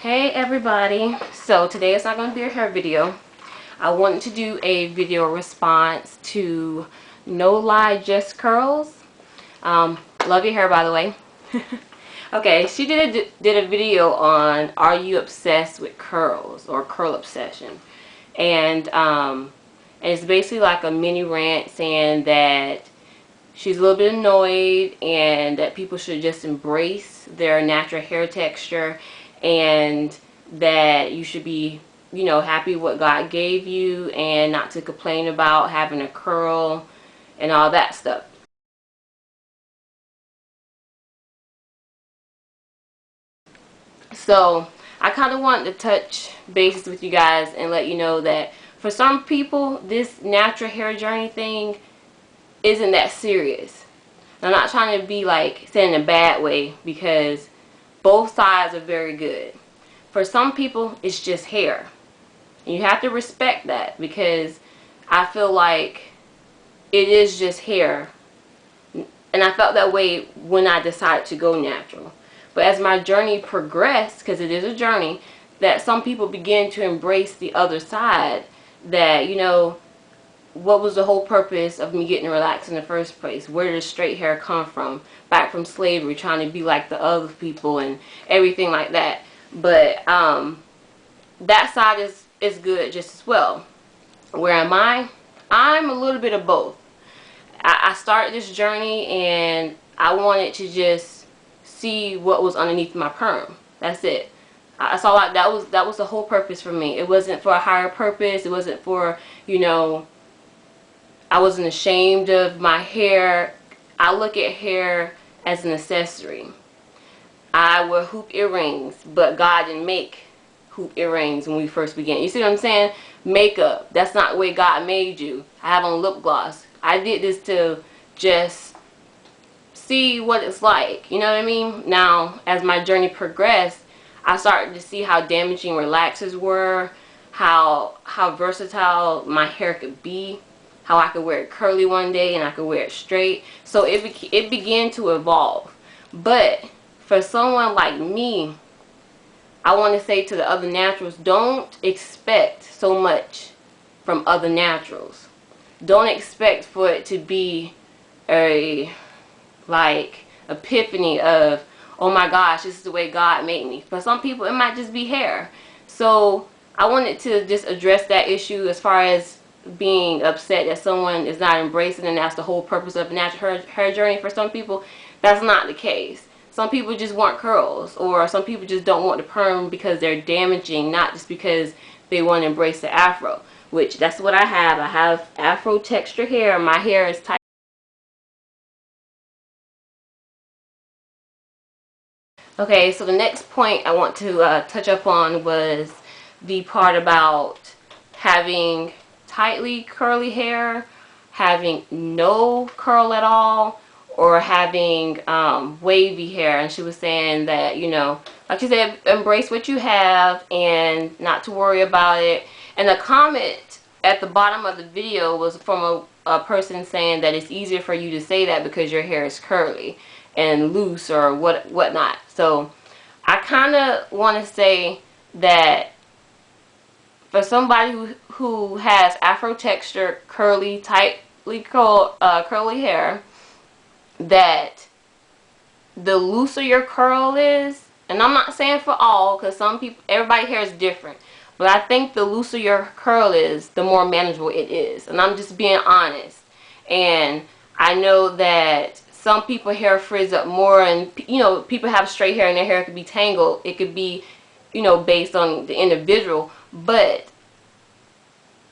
Hey everybody, so today it's not going to be a hair video. I wanted to do a video response to NoLyeJustCurls. Love your hair, by the way. Okay, she did a video on are you obsessed with curls or curl obsession, and it's basically like a mini rant saying that she's a little bit annoyed and that people should just embrace their natural hair texture, and that you should be, happy what God gave you and not to complain about having a curl and all that stuff. So I kind of wanted to touch bases with you guys and let you know that for some people this natural hair journey thing isn't that serious. I'm not trying to be like said in a bad way, because both sides are very good. For some people it's just hair. And you have to respect that, because I feel like it is just hair. And I felt that way when I decided to go natural. But as my journey progressed, because it is a journey, that some people begin to embrace the other side, that, what was the whole purpose of me getting relaxed in the first place? Where did the straight hair come from? Back from slavery, trying to be like the other people and everything like that. But that side is good just as well. Where am I? I'm a little bit of both. I started this journey and I wanted to just see what was underneath my perm. That's it. I saw like that was the whole purpose for me. It wasn't for a higher purpose. It wasn't for, I wasn't ashamed of my hair. I look at hair as an accessory. I wear hoop earrings, but God didn't make hoop earrings when we first began. You see what I'm saying? Makeup, that's not the way God made you. I have on lip gloss. I did this to just see what it's like. You know what I mean? Now, as my journey progressed, I started to see how damaging relaxers were, how versatile my hair could be, how I could wear it curly one day and I could wear it straight. So it began to evolve. But for someone like me, I want to say to the other naturals, don't expect so much from other naturals. Don't expect for it to be a epiphany of, oh my gosh, this is the way God made me. For some people it might just be hair. So I wanted to just address that issue as far as being upset that someone is not embracing, and that's the whole purpose of a natural hair journey. For some people that's not the case. Some people just want curls, or some people just don't want the perm because they're damaging, not just because they want to embrace the afro, which that's what I have. I have afro texture hair. My hair is tight. Okay, so the next point I want to touch up on was the part about having tightly curly hair, having no curl at all, or having wavy hair. And she was saying that, like she said, embrace what you have and not to worry about it. And the comment at the bottom of the video was from a person saying that it's easier for you to say that because your hair is curly and loose or whatnot. So I kind of want to say that for somebody who has afro texture, tightly curly hair, that the looser your curl is, and I'm not saying for all, because some people, everybody's hair is different, but I think the looser your curl is, the more manageable it is. And I'm just being honest. And I know that some people hair frizz up more, and people have straight hair and their hair could be tangled. It could be, based on the individual, but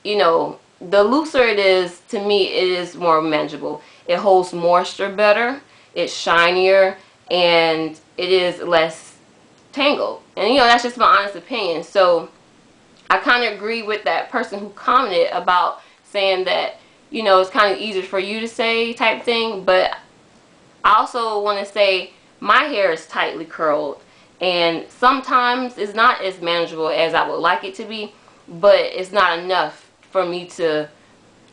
the looser it is, to me, it is more manageable. It holds moisture better, it's shinier, and it is less tangled. And that's just my honest opinion. So I kind of agree with that person who commented about saying that, it's kind of easier for you to say type thing. But I also want to say my hair is tightly curled, and sometimes it's not as manageable as I would like it to be, but it's not enough for me to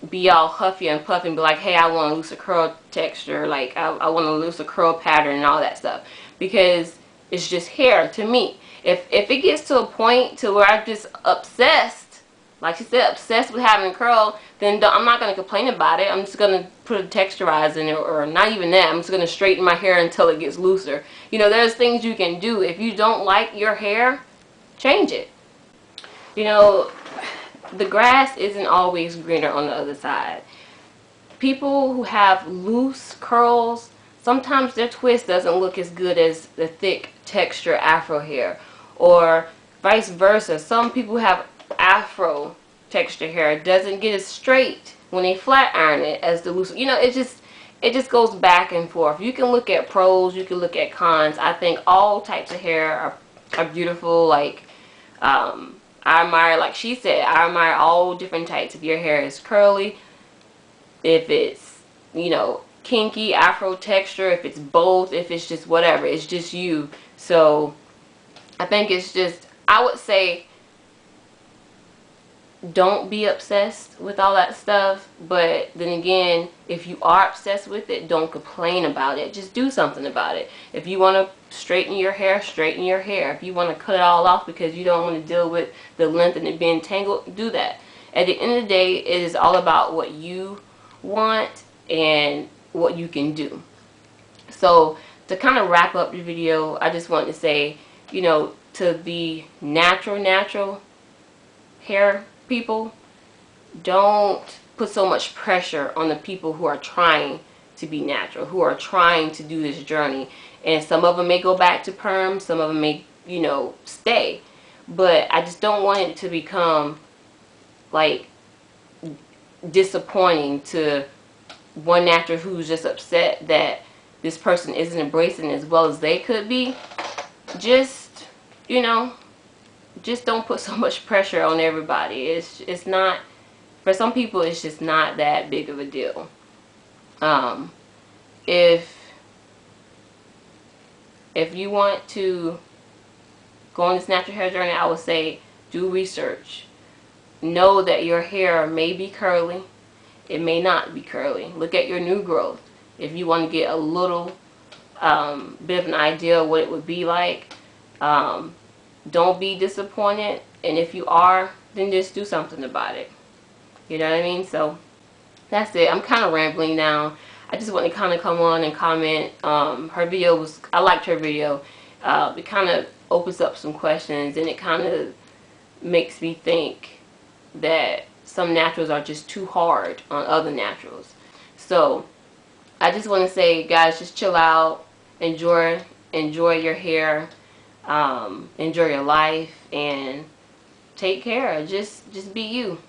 be all huffy and puffy and be like, hey, I want a looser curl texture, like I want a looser curl pattern and all that stuff. Because It's just hair to me. If it gets to a point to where I'm just obsessed, like she said, obsessed with having a curl, then I'm not going to complain about it. I'm just going to put a texturizer in it, or not even that. I'm just going to straighten my hair until it gets looser. You know, there's things you can do. If you don't like your hair, change it. You know, the grass isn't always greener on the other side. People who have loose curls, sometimes their twist doesn't look as good as the thick texture afro hair, or vice versa. Some people have afro texture hair, it doesn't get as straight when they flat iron it as the loose. You know, it just goes back and forth. You can look at pros, you can look at cons. I think all types of hair are beautiful. Like I admire, like she said, I admire all different types. If your hair is curly, if it's, you know, kinky, afro texture, if it's both, if it's just whatever, it's just you. So I think it's just, I would say, don't be obsessed with all that stuff. But then again, if you are obsessed with it, don't complain about it. Just do something about it. If you want to straighten your hair, straighten your hair. If you want to cut it all off because you don't want to deal with the length and it being tangled, do that. At the end of the day, it is all about what you want and what you can do. So to kind of wrap up the video, I just want to say, you know, to the natural hair people, don't put so much pressure on the people who are trying to be natural, who are trying to do this journey. And some of them may go back to perm, some of them may, you know, stay. But I just don't want it to become like disappointing to one natural who's just upset that this person isn't embracing as well as they could be. Just, you know, just don't put so much pressure on everybody. It's not, for some people it's just not that big of a deal. If you want to go on this natural hair journey, I would say do research. Know that your hair may be curly, it may not be curly. Look at your new growth. If you want to get a little bit of an idea of what it would be like, don't be disappointed. And if you are, then just do something about it. You know what I mean? So that's it. I'm kind of rambling now. I just want to kind of come on and comment. Her video was, I liked her video. It kind of opens up some questions, and it kind of makes me think that some naturals are just too hard on other naturals. So I just want to say, guys, just chill out, enjoy your hair, enjoy your life, and take care. Just be you.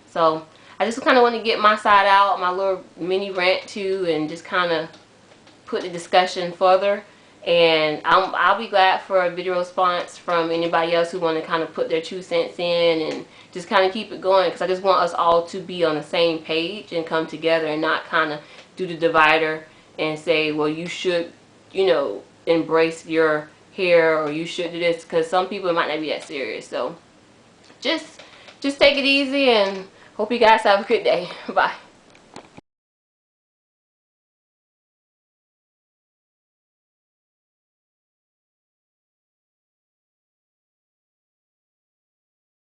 So I just kind of want to get my side out, my little mini rant too, and just kind of put the discussion further. And I'll be glad for a video response from anybody else who want to kind of put their 2 cents in and just kind of keep it going, because I just want us all to be on the same page and come together and not kind of do the divider and say, well, you should, you know, embrace your hair, or you should do this, because some people might not be that serious. So just take it easy, and hope you guys have a good day. Bye.